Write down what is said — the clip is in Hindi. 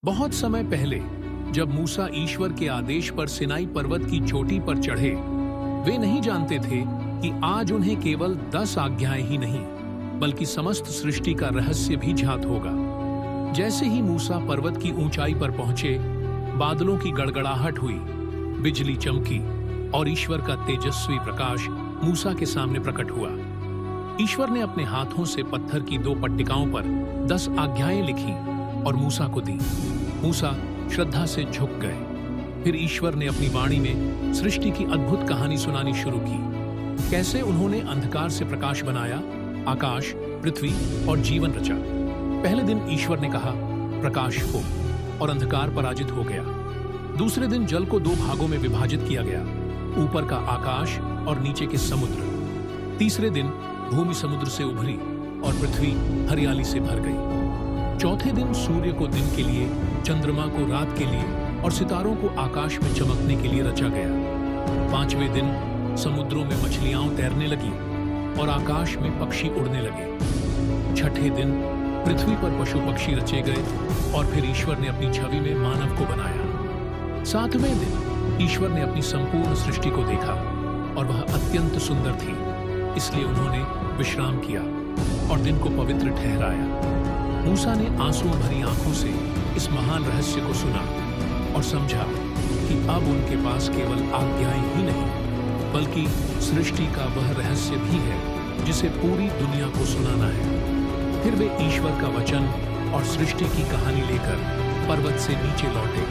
बहुत समय पहले जब मूसा ईश्वर के आदेश पर सिनाई पर्वत की चोटी पर चढ़े, वे नहीं जानते थे कि आज उन्हें केवल 10 आज्ञाएं ही नहीं बल्कि समस्त सृष्टि का रहस्य भी ज्ञात होगा। जैसे ही मूसा पर्वत की ऊंचाई पर पहुंचे, बादलों की गड़गड़ाहट हुई, बिजली चमकी और ईश्वर का तेजस्वी प्रकाश मूसा के सामने प्रकट हुआ। ईश्वर ने अपने हाथों से पत्थर की 2 पट्टिकाओं पर 10 आज्ञाएं लिखी और मूसा को दी। मूसा श्रद्धा से झुक गए। फिर ईश्वर ने अपनी वाणी में सृष्टि की अद्भुत कहानी सुनानी शुरू की। कैसे उन्होंने अंधकार से प्रकाश बनाया, आकाश, पृथ्वी और जीवन रचा। पहले दिन ईश्वर ने कहा, प्रकाश हो, और अंधकार पराजित हो गया। दूसरे दिन जल को 2 भागों में विभाजित किया गया, ऊपर का आकाश और नीचे के समुद्र। तीसरे दिन भूमि समुद्र से उभरी और पृथ्वी हरियाली से भर गई। चौथे दिन सूर्य को दिन के लिए, चंद्रमा को रात के लिए और सितारों को आकाश में चमकने के लिए रचा गया। 5वें दिन समुद्रों में मछलियां तैरने लगी और आकाश में पक्षी उड़ने लगे। छठे दिन पृथ्वी पर पशु पक्षी रचे गए और फिर ईश्वर ने अपनी छवि में मानव को बनाया। 7वें दिन ईश्वर ने अपनी संपूर्ण सृष्टि को देखा और वह अत्यंत सुंदर थी, इसलिए उन्होंने विश्राम किया और दिन को पवित्र ठहराया। मूसा ने आंसुओं भरी आंखों से इस महान रहस्य को सुना और समझा कि अब उनके पास केवल आज्ञाएं ही नहीं बल्कि सृष्टि का वह रहस्य भी है जिसे पूरी दुनिया को सुनाना है। फिर वे ईश्वर का वचन और सृष्टि की कहानी लेकर पर्वत से नीचे लौटे